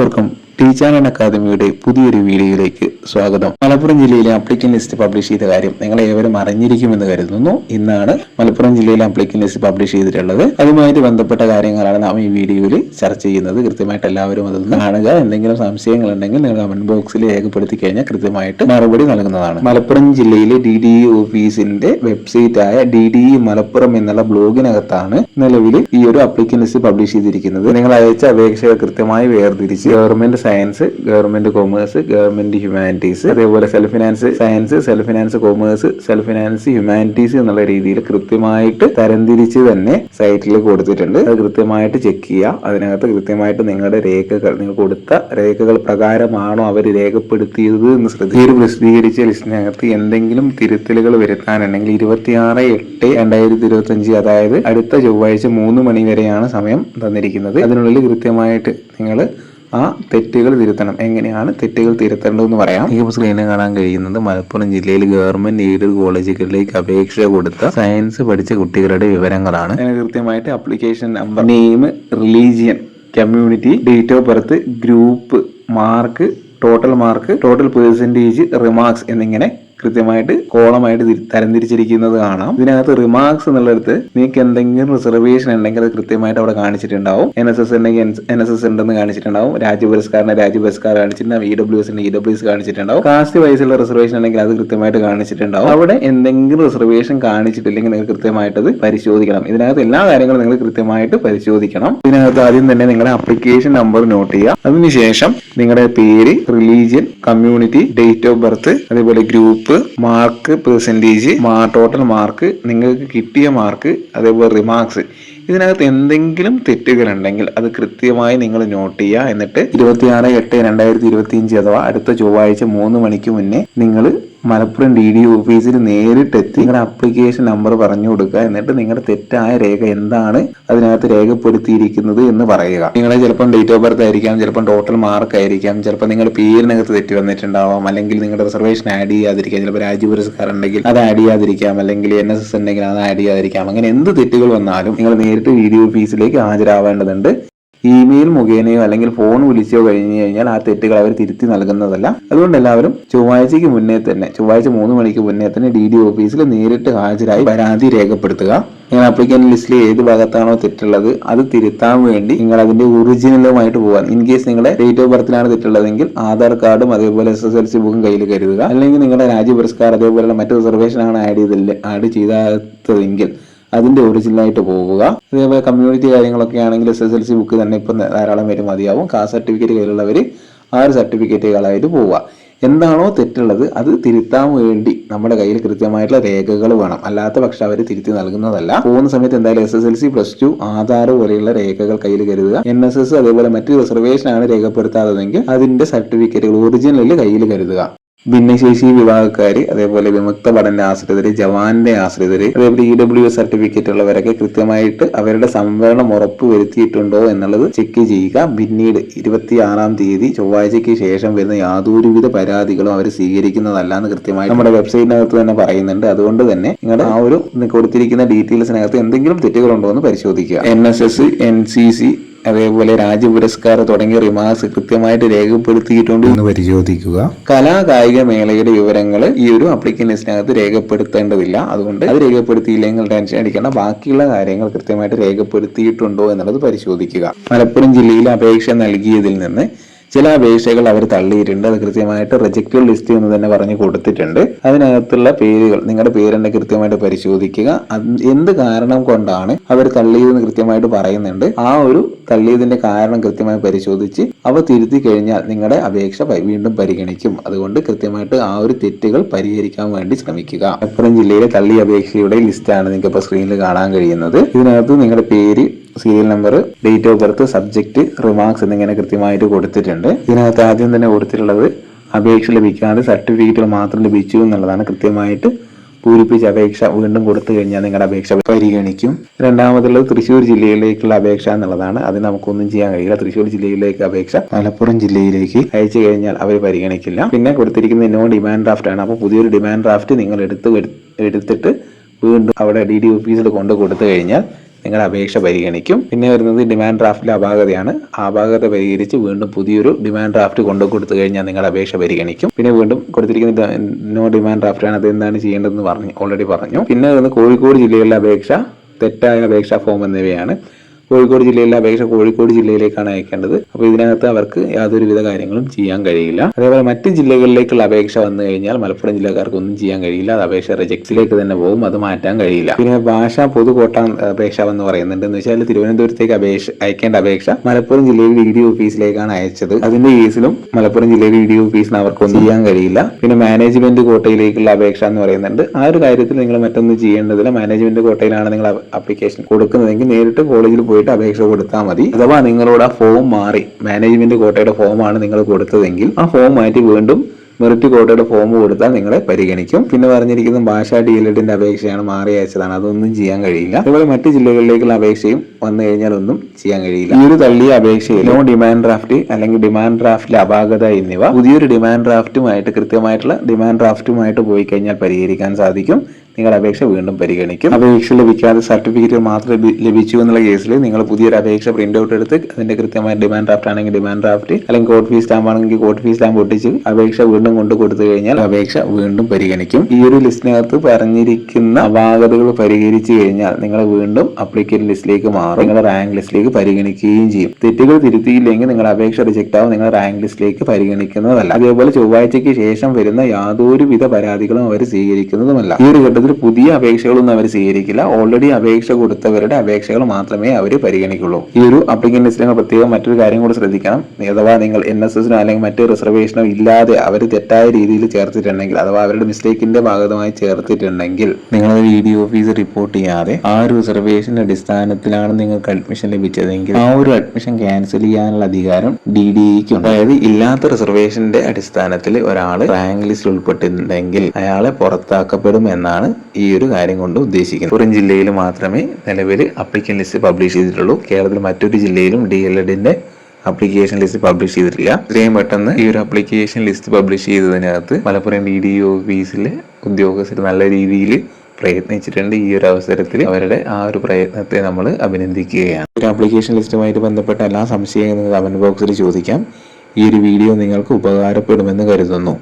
എല്ലാവർക്കും ടീച്ചർ അക്കാദമിയുടെ പുതിയൊരു വീഡിയോയിലേക്ക് സ്വാഗതം. മലപ്പുറം ജില്ലയിലെ അപ്ലിക്കൻ ലിസ്റ്റ് പബ്ലിഷ് ചെയ്ത കാര്യം നിങ്ങൾ ഏവരും അറിഞ്ഞിരിക്കുമെന്ന് കരുതുന്നു. ഇന്നാണ് മലപ്പുറം ജില്ലയിലെ അപ്ലിക്കൻ ലിസ്റ്റ് പബ്ലിഷ് ചെയ്തിട്ടുള്ളത്. അതുമായിട്ട് ബന്ധപ്പെട്ട കാര്യങ്ങളാണ് നാം ഈ വീഡിയോയിൽ ചർച്ച ചെയ്യുന്നത്. കൃത്യമായിട്ട് എല്ലാവരും അതൊന്ന് കാണുക. എന്തെങ്കിലും സംശയങ്ങൾ ഉണ്ടെങ്കിൽ നിങ്ങൾ കമന്റ് ബോക്സിൽ രേഖപ്പെടുത്തി കഴിഞ്ഞാൽ കൃത്യമായിട്ട് മറുപടി നൽകുന്നതാണ്. മലപ്പുറം ജില്ലയിലെ DDE ഓഫീസിന്റെ വെബ്സൈറ്റ് ആയ DDE മലപ്പുറം എന്നുള്ള ബ്ലോഗിനകത്താണ് നിലവിൽ ഈ ഒരു അപ്ലിക്കൻ ലിസ്റ്റ് പബ്ലിഷ് ചെയ്തിരിക്കുന്നത്. നിങ്ങൾ അയച്ച അപേക്ഷകൾ കൃത്യമായി വേർതിരിച്ച് government science, government commerce, government humanities, അതേപോലെ self finance science, self finance commerce, self finance humanities എന്നുള്ള രീതിയിൽ കൃത്യമായിട്ട് തരംതിരിച്ച് തന്നെ സൈറ്റിൽ കൊടുത്തിട്ടുണ്ട്. അത് കൃത്യമായിട്ട് ചെക്ക് ചെയ്യുക. അതിനകത്ത് കൃത്യമായിട്ട് നിങ്ങളുടെ രേഖകൾ, നിങ്ങൾ കൊടുത്ത രേഖകൾ പ്രകാരമാണോ അവർ രേഖപ്പെടുത്തിയത് എന്ന് ശ്രദ്ധിക്കുക. പ്രസിദ്ധീകരിച്ച ലിസ്റ്റിനകത്ത് എന്തെങ്കിലും തിരുത്തലുകൾ വരുത്താനുണ്ടെങ്കിൽ 26/8/2025, അതായത് അടുത്ത ചൊവ്വാഴ്ച 3 മണി വരെയാണ് സമയം തന്നിരിക്കുന്നത്. അതിനുള്ളിൽ കൃത്യമായിട്ട് നിങ്ങൾ ആ തെറ്റുകൾ തിരുത്തണം. എങ്ങനെയാണ് തെറ്റുകൾ തിരുത്തേണ്ടതെന്ന് പറയാം. ഈ സ്ക്രീനിൽ കാണാൻ കഴിയുന്നത് മലപ്പുറം ജില്ലയിൽ ഗവൺമെന്റ് എയ്ഡഡ് കോളേജുകളിലേക്ക് അപേക്ഷ കൊടുത്ത സയൻസ് പഠിച്ച കുട്ടികളുടെ വിവരങ്ങളാണ്. കൃത്യമായിട്ട് application number, name, religion, community, date of birth, group, mark, total mark, total percentage, remarks എന്നിങ്ങനെ കൃത്യമായിട്ട് കോളമായിട്ട് തരംതിരിച്ചിരിക്കുന്നത് കാണാം. ഇതിനകത്ത് റിമാർക്സ് എന്നുള്ളിടത്ത് നിങ്ങൾക്ക് എന്തെങ്കിലും റിസർവേഷൻ ഉണ്ടെങ്കിൽ അത് കൃത്യമായിട്ട് അവിടെ കാണിച്ചിട്ടുണ്ടാവും. NSS ഉണ്ടെങ്കിൽ NSS ഉണ്ടെന്ന് കാണിച്ചിട്ടുണ്ടാവും. രാജ്യപുരസ്കാരനെ രാജ്യപുരസ്കാരം കാണിച്ചിട്ടുണ്ടാവും. EWS EWS കാണിച്ചിട്ടുണ്ടാവും. കാസ്റ്റ് വൈസുള്ള റിസർവേഷൻ ഉണ്ടെങ്കിൽ അത് കൃത്യമായിട്ട് കാണിച്ചിട്ടുണ്ടാവും. അവിടെ എന്തെങ്കിലും റിസർവേഷൻ കാണിച്ചിട്ടില്ലെങ്കിൽ നിങ്ങൾ കൃത്യമായിട്ട് അത് പരിശോധിക്കണം. ഇതിനകത്ത് എല്ലാ കാര്യങ്ങളും നിങ്ങൾ കൃത്യമായിട്ട് പരിശോധിക്കണം. ഇതിനകത്ത് ആദ്യം തന്നെ നിങ്ങളുടെ അപ്ലിക്കേഷൻ നമ്പർ നോട്ട് ചെയ്യുക. അതിനുശേഷം നിങ്ങളുടെ പേര്, religion, community, date of birth, അതേപോലെ group, mark, percentage, total mark, നിങ്ങൾക്ക് കിട്ടിയ മാർക്ക്, അതേപോലെ റിമാർക്സ്. ഇതിനകത്ത് എന്തെങ്കിലും തെറ്റുകൾ ഉണ്ടെങ്കിൽ അത് കൃത്യമായി നിങ്ങൾ നോട്ട് ചെയ്യുക. എന്നിട്ട് 26/8/2025 അഥവാ അടുത്ത ചൊവ്വാഴ്ച 3 മണിക്ക് മുന്നേ നിങ്ങൾ മലപ്പുറം DDE ഓഫീസിൽ നേരിട്ടെത്തി നിങ്ങളുടെ അപ്ലിക്കേഷൻ നമ്പർ പറഞ്ഞു കൊടുക്കുക. എന്നിട്ട് നിങ്ങളുടെ തെറ്റായ രേഖ എന്താണ് അതിനകത്ത് രേഖപ്പെടുത്തിയിരിക്കുന്നത് എന്ന് പറയുക. നിങ്ങളെ ചിലപ്പം ഡേറ്റ് ഓഫ് ബർത്ത് ആയിരിക്കാം, ചിലപ്പം ടോട്ടൽ മാർക്ക് ആയിരിക്കാം, ചിലപ്പോൾ നിങ്ങളുടെ പേരിനകത്ത് തെറ്റ് വന്നിട്ടുണ്ടാവാം, അല്ലെങ്കിൽ നിങ്ങളുടെ റിസർവേഷൻ ആഡ് ചെയ്യാതിരിക്കാം, ചിലപ്പോൾ രാജ്യപുരസ്കാരം ഉണ്ടെങ്കിൽ അത് ആഡ് ചെയ്യാതിരിക്കാം, അല്ലെങ്കിൽ NSS ഉണ്ടെങ്കിൽ അത് ആഡ് ചെയ്യാതിരിക്കാം. അങ്ങനെ എന്ത് തെറ്റുകൾ വന്നാലും നിങ്ങൾ നേരിട്ട് DDE ഓഫീസിലേക്ക് ഹാജരാവേണ്ടതുണ്ട്. ഇമെയിൽ മുഖേനയോ അല്ലെങ്കിൽ ഫോൺ വിളിച്ചോ കഴിഞ്ഞു കഴിഞ്ഞാൽ ആ തെറ്റുകൾ അവർ തിരുത്തി നൽകുന്നതല്ല. അതുകൊണ്ട് എല്ലാവരും ചൊവ്വാഴ്ചയ്ക്ക് മുന്നേ തന്നെ, ചൊവ്വാഴ്ച 3 മണിക്ക് മുന്നേ തന്നെ DDE ഓഫീസിൽ നേരിട്ട് ഹാജരായി പരാതി രേഖപ്പെടുത്തുക. നിങ്ങൾ അപ്ലിക്കൻ ലിസ്റ്റിൽ ഏത് ഭാഗത്താണോ തെറ്റുള്ളത് അത് തിരുത്താൻ വേണ്ടി നിങ്ങൾ അതിന്റെ ഒറിജിനലുമായിട്ട് പോകാൻ. ഇൻ കേസ് നിങ്ങളുടെ ഡേറ്റ് ഓഫ് ബർത്തിലാണ് തെറ്റുള്ളതെങ്കിൽ ആധാർ കാർഡും അതേപോലെ SSLC ബുക്കും കയ്യിൽ കരുതുക. അല്ലെങ്കിൽ നിങ്ങളുടെ രാജ്യപുരസ്കാരം അതേപോലെയുള്ള മറ്റു റിസർവേഷനാണ് ആഡ് ചെയ്താത്തതെങ്കിൽ അതിന്റെ ഒറിജിനലായിട്ട് പോവുക. അതേപോലെ കമ്മ്യൂണിറ്റി കാര്യങ്ങളൊക്കെ ആണെങ്കിൽ SSLC ബുക്ക് തന്നെ ഇപ്പം ധാരാളം പേര് മതിയാവും. കാസ്റ്റ് സർട്ടിഫിക്കറ്റ് കയ്യിലുള്ളവർ ആ ഒരു സർട്ടിഫിക്കറ്റുകളായിട്ട് പോവുക. എന്താണോ തെറ്റുള്ളത് അത് തിരുത്താൻ വേണ്ടി നമ്മുടെ കയ്യിൽ കൃത്യമായിട്ടുള്ള രേഖകൾ വേണം. അല്ലാത്ത പക്ഷം അവർ തിരുത്തി നൽകുന്നതല്ല. പോകുന്ന സമയത്ത് എന്തായാലും SSLC, +2, ആധാർ പോലെയുള്ള രേഖകൾ കയ്യിൽ കരുതുക. NSS അതേപോലെ മറ്റു റിസർവേഷനാണ് രേഖപ്പെടുത്താത്തതെങ്കിൽ അതിന്റെ സർട്ടിഫിക്കറ്റുകൾ ഒറിജിനലിൽ കയ്യിൽ കരുതുക. ഭിന്നശേഷി വിഭാഗക്കാര്, അതേപോലെ വിമുക്ത പഠന ആശ്രിതര്, ജവാന്റെ ആശ്രിതര്, അതേപോലെ EWS സർട്ടിഫിക്കറ്റ് ഉള്ളവരൊക്കെ കൃത്യമായിട്ട് അവരുടെ സംവരണം ഉറപ്പ് വരുത്തിയിട്ടുണ്ടോ എന്നുള്ളത് ചെക്ക് ചെയ്യുക. പിന്നീട് 26-ാം തീയതി ചൊവ്വാഴ്ചയ്ക്ക് ശേഷം വരുന്ന യാതൊരുവിധ പരാതികളും അവർ സ്വീകരിക്കുന്നതല്ല എന്ന് കൃത്യമായി നമ്മുടെ വെബ്സൈറ്റിനകത്ത് തന്നെ പറയുന്നുണ്ട്. അതുകൊണ്ട് തന്നെ നിങ്ങളുടെ ആ ഒരു കൊടുത്തിരിക്കുന്ന ഡീറ്റെയിൽസിനകത്ത് എന്തെങ്കിലും തെറ്റുകളുണ്ടോ എന്ന് പരിശോധിക്കുക. NSS, NCC, അതേപോലെ രാജ്യപുരസ്കാരം തുടങ്ങിയ റിമാർക്സ് കൃത്യമായിട്ട് രേഖപ്പെടുത്തിയിട്ടുണ്ട് എന്ന് പരിശോധിക്കുക. കായിക മേളയുടെ വിവരങ്ങൾ ഈ ഒരു അപ്ലിക്കൻ ലിസ്റ്റിനകത്ത് രേഖപ്പെടുത്തേണ്ടതില്ല. അതുകൊണ്ട് അത് രേഖപ്പെടുത്തിയില്ലെങ്കിൽ ടെൻഷൻ അടിക്കേണ്ട. ബാക്കിയുള്ള കാര്യങ്ങൾ കൃത്യമായിട്ട് രേഖപ്പെടുത്തിയിട്ടുണ്ടോ എന്നുള്ളത് പരിശോധിക്കുക. മലപ്പുറം ജില്ലയിൽ അപേക്ഷ നൽകിയതിൽ നിന്ന് ചില അപേക്ഷകൾ അവർ തള്ളിയിട്ടുണ്ട്. അത് കൃത്യമായിട്ട് റിജക്റ്റഡ് ലിസ്റ്റ് എന്ന് തന്നെ പറഞ്ഞ് കൊടുത്തിട്ടുണ്ട്. അതിനകത്തുള്ള പേരുകൾ, നിങ്ങളുടെ പേരെന്നെ കൃത്യമായിട്ട് പരിശോധിക്കുക. എന്ത് കാരണം കൊണ്ടാണ് അവർ തള്ളിയതെന്ന് കൃത്യമായിട്ട് പറയുന്നുണ്ട്. ആ ഒരു തള്ളിയതിന്റെ കാരണം കൃത്യമായി പരിശോധിച്ച് അവ തിരുത്തി കഴിഞ്ഞാൽ നിങ്ങളുടെ അപേക്ഷ വീണ്ടും പരിഗണിക്കും. അതുകൊണ്ട് കൃത്യമായിട്ട് ആ ഒരു തെറ്റുകൾ പരിഹരിക്കാൻ വേണ്ടി ശ്രമിക്കുക. മലപ്പുറം ജില്ലയിലെ തള്ളിയ അപേക്ഷയുടെ ലിസ്റ്റാണ് നിങ്ങൾക്ക് ഇപ്പോൾ സ്ക്രീനിൽ കാണാൻ കഴിയുന്നത്. ഇതിനകത്ത് നിങ്ങളുടെ പേര്, serial number, date of birth, subject, remarks എന്നിങ്ങനെ കൃത്യമായിട്ട് കൊടുത്തിട്ടുണ്ട്. ഇതിനകത്ത് ആദ്യം തന്നെ കൊടുത്തിട്ടുള്ളത് അപേക്ഷ ലഭിക്കാതെ സർട്ടിഫിക്കറ്റുകൾ മാത്രം ലഭിച്ചു എന്നുള്ളതാണ്. കൃത്യമായിട്ട് പൂരിപ്പിച്ച അപേക്ഷ വീണ്ടും കൊടുത്തു കഴിഞ്ഞാൽ നിങ്ങളുടെ അപേക്ഷ പരിഗണിക്കും. രണ്ടാമതുള്ളത് തൃശ്ശൂർ ജില്ലയിലേക്കുള്ള അപേക്ഷ എന്നുള്ളതാണ്. അത് നമുക്കൊന്നും ചെയ്യാൻ കഴിയില്ല. തൃശ്ശൂർ ജില്ലയിലേക്ക് അപേക്ഷ മലപ്പുറം ജില്ലയിലേക്ക് അയച്ചു കഴിഞ്ഞാൽ അവർ പരിഗണിക്കില്ല. പിന്നെ കൊടുത്തിരിക്കുന്നത് നോ ഡിമാൻഡ് ഡ്രാഫ്റ്റ് ആണ്. അപ്പോൾ പുതിയൊരു ഡിമാൻഡ് ഡ്രാഫ്റ്റ് നിങ്ങൾ എടുത്തിട്ട് വീണ്ടും അവിടെ DDE ഓഫീസിൽ കൊടുത്തു കഴിഞ്ഞാൽ നിങ്ങളുടെ അപേക്ഷ പരിഗണിക്കും. പിന്നെ വരുന്നത് ഡിമാൻഡ് ഡ്രാഫ്റ്റിലെ അപാകതയാണ്. അപാകത പരിഹരിച്ച് വീണ്ടും പുതിയൊരു ഡിമാൻഡ് ഡ്രാഫ്റ്റ് കൊടുത്തു കഴിഞ്ഞാൽ നിങ്ങളുടെ അപേക്ഷ പരിഗണിക്കും. പിന്നെ വീണ്ടും കൊടുത്തിരിക്കുന്ന നോ ഡിമാൻഡ് ഡ്രാഫ്റ്റാണ്, അത് എന്താണ് ചെയ്യേണ്ടതെന്ന് ഓൾറെഡി പറഞ്ഞു. പിന്നെ വരുന്നത് കോഴിക്കോട് ജില്ലയിലെ അപേക്ഷ, തെറ്റായ അപേക്ഷാ ഫോം എന്നിവയാണ്. കോഴിക്കോട് ജില്ലയിലെ അപേക്ഷ കോഴിക്കോട് ജില്ലയിലേക്കാണ് അയക്കേണ്ടത്. അപ്പോൾ ഇതിനകത്ത് അവർക്ക് യാതൊരുവിധ കാര്യങ്ങളും ചെയ്യാൻ കഴിയില്ല. അതേപോലെ മറ്റ് ജില്ലകളിലേക്കുള്ള അപേക്ഷ വന്നു കഴിഞ്ഞാൽ മലപ്പുറം ജില്ലക്കാർക്ക് ഒന്നും ചെയ്യാൻ കഴിയില്ല. അത് അപേക്ഷ റിജക്റ്റിലേക്ക് തന്നെ പോകും, അത് മാറ്റാൻ കഴിയില്ല. പിന്നെ ഭാഷാ പൊതുകോട്ട അപേക്ഷ എന്ന് പറയുന്നുണ്ട്. എന്ന് വെച്ചാൽ തിരുവനന്തപുരത്തേക്ക് അയക്കേണ്ട അപേക്ഷ മലപ്പുറം ജില്ലയിൽ DDO ഓഫീസിലേക്കാണ് അയച്ചത്. അതിന്റെ കേസിലും മലപ്പുറം ജില്ലയിൽ DDO ഓഫീസിന് അവർക്കൊന്നും ചെയ്യാൻ കഴിയില്ല. പിന്നെ മാനേജ്മെന്റ് കോട്ടയിലേക്കുള്ള അപേക്ഷ എന്ന് പറയുന്നുണ്ട്. ആ ഒരു കാര്യത്തിൽ നിങ്ങൾ മറ്റൊന്നും ചെയ്യേണ്ടതില്ല. മാനേജ്മെന്റ് കോട്ടയിലാണ് നിങ്ങൾ അപ്ലിക്കേഷൻ കൊടുക്കുന്നതെങ്കിൽ നേരിട്ട് കോളേജിൽ പോയിട്ട് അപേക്ഷ കൊടുത്താൽ മതി. അഥവാ നിങ്ങളോട് ആ ഫോം മാറി മാനേജ്മെന്റ് കോട്ടയുടെ ഫോമാണ് നിങ്ങൾ കൊടുത്തതെങ്കിൽ ആ ഫോം മാറ്റി വീണ്ടും മെറിറ്റ് കോട്ടയുടെ ഫോം കൊടുത്താൽ നിങ്ങളെ പരിഗണിക്കും. പിന്നെ പറഞ്ഞിരിക്കുന്ന ഭാഷാ DLEDന്റെ അപേക്ഷയാണ്, മാറി അയച്ചതാണ്, അതൊന്നും ചെയ്യാൻ കഴിയില്ല. അതുപോലെ മറ്റ് ജില്ലകളിലേക്കുള്ള അപേക്ഷയും വന്നു കഴിഞ്ഞാൽ ഒന്നും ചെയ്യാൻ കഴിയില്ല. ഈ ഒരു തള്ളിയ അപേക്ഷയിൽ നോ ഡിമാൻഡ് ഡ്രാഫ്റ്റ് അല്ലെങ്കിൽ ഡിമാൻഡ് ഡ്രാഫ്റ്റിലെ അപാകത എന്നിവ പുതിയൊരു ഡിമാൻഡ് ഡ്രാഫ്റ്റുമായിട്ട് കൃത്യമായിട്ടുള്ള ഡിമാൻഡ് ഡ്രാഫ്റ്റുമായിട്ട് പോയി കഴിഞ്ഞാൽ പരിഹരിക്കാൻ സാധിക്കും. നിങ്ങളുടെ അപേക്ഷ വീണ്ടും പരിഗണിക്കും. അപേക്ഷ ലഭിക്കാതെ സർട്ടിഫിക്കറ്റ് മാത്രം ലഭിച്ചു എന്നുള്ള കേസിൽ നിങ്ങൾ പുതിയൊരു അപേക്ഷ പ്രിന്റ് ഔട്ട് എടുത്ത് അതിന്റെ കൃത്യമായ ഡിമാൻഡ് ഡ്രാഫ്റ്റ് ആണെങ്കിൽ ഡിമാൻഡ് ഡ്രാഫ്റ്റ്, അല്ലെങ്കിൽ കോഡ് ഫീസ് സ്റ്റാമ്പ് ആണെങ്കിൽ കോഡ് ഫീസ് സ്റ്റാമ്പ് ഒട്ടിച്ച് അപേക്ഷ വീണ്ടും കൊടുത്തു കഴിഞ്ഞാൽ അപേക്ഷ വീണ്ടും പരിഗണിക്കും. ഈ ഒരു ലിസ്റ്റിനകത്ത് പറഞ്ഞിരിക്കുന്ന അപാകതകൾ പരിഹരിച്ചു കഴിഞ്ഞാൽ നിങ്ങൾ വീണ്ടും അപ്ലിക്കേഷൻ ലിസ്റ്റിലേക്ക് മാറും, നിങ്ങളുടെ റാങ്ക് ലിസ്റ്റിലേക്ക് പരിഗണിക്കുകയും ചെയ്യും. തെറ്റുകൾ തിരുത്തിയില്ലെങ്കിൽ നിങ്ങളുടെ അപേക്ഷ റിജക്ട് ആവും, നിങ്ങളുടെ റാങ്ക് ലിസ്റ്റിലേക്ക് പരിഗണിക്കുന്നതല്ല. അതേപോലെ ചൊവ്വാഴ്ചയ്ക്ക് ശേഷം വരുന്ന യാതൊരുവിധ പരാതികളും അവർ സ്വീകരിക്കുന്നതുമല്ല. ഈ ഒരു ഘട്ടത്തിൽ പുതിയ അപേക്ഷകളൊന്നും അവർ സ്വീകരിക്കില്ല. ഓൾറെഡി അപേക്ഷ കൊടുത്തവരുടെ അപേക്ഷകൾ മാത്രമേ അവർ പരിഗണിക്കുള്ളൂ. ഈ ഒരു അപ്ലിക്കന്റ് ലിസ്റ്റിൽ പ്രത്യേകം മറ്റൊരു കാര്യം കൂടി ശ്രദ്ധിക്കണം. അഥവാ നിങ്ങൾ NSSനോ അല്ലെങ്കിൽ മറ്റ് റിസർവേഷനോ ഇല്ലാതെ അവർ തെറ്റായ രീതിയിൽ ചേർത്തിട്ടുണ്ടെങ്കിൽ, അഥവാ അവരുടെ മിസ്റ്റേക്കിന്റെ ഭാഗമായി ചേർത്തിട്ടുണ്ടെങ്കിൽ നിങ്ങളത് DDO ഓഫീസ് റിപ്പോർട്ട് ചെയ്യാതെ ആ ഒരു റിസർവേഷന്റെ അടിസ്ഥാനത്തിലാണ് നിങ്ങൾക്ക് അഡ്മിഷൻ ലഭിച്ചതെങ്കിൽ ആ ഒരു അഡ്മിഷൻ ക്യാൻസൽ ചെയ്യാനുള്ള അധികാരം DDEക്ക് ഉണ്ട്. അതായത് ഇല്ലാത്ത റിസർവേഷന്റെ അടിസ്ഥാനത്തിൽ ഒരാൾ റാങ്ക് ലിസ്റ്റിൽ ഉൾപ്പെട്ടിട്ടുണ്ടെങ്കിൽ അയാളെ പുറത്താക്കപ്പെടും എന്നാണ് ഈ ഒരു കാര്യം കൊണ്ട് ഉദ്ദേശിക്കുന്നത്. മലപ്പുറം ജില്ലയിൽ മാത്രമേ നിലവിൽ അപ്ലിക്കൻ ലിസ്റ്റ് പബ്ലിഷ് ചെയ്തിട്ടുള്ളൂ. കേരളത്തിൽ മറ്റൊരു ജില്ലയിലും DLEDന്റെ അപ്ലിക്കേഷൻ ലിസ്റ്റ് പബ്ലിഷ് ചെയ്തിട്ടില്ല. ഇത്രയും പെട്ടെന്ന് ഈ ഒരു അപ്ലിക്കേഷൻ ലിസ്റ്റ് പബ്ലിഷ് ചെയ്തതിനകത്ത് മലപ്പുറം DDO ഓഫീസിലെ ഉദ്യോഗസ്ഥർ നല്ല രീതിയിൽ പ്രയത്നിച്ചിട്ടുണ്ട്. ഈ ഒരു അവസരത്തിൽ അവരുടെ ആ ഒരു പ്രയത്നത്തെ നമ്മൾ അഭിനന്ദിക്കുകയാണ്. ഒരു ആപ്ലിക്കേഷൻ ലിസ്റ്റുമായിട്ട് ബന്ധപ്പെട്ട എല്ലാ സംശയങ്ങളും കമന്റ് ബോക്സിൽ ചോദിക്കാം. ഈ ഒരു വീഡിയോ നിങ്ങൾക്ക് ഉപകാരപ്പെടുമെന്ന് കരുതുന്നു.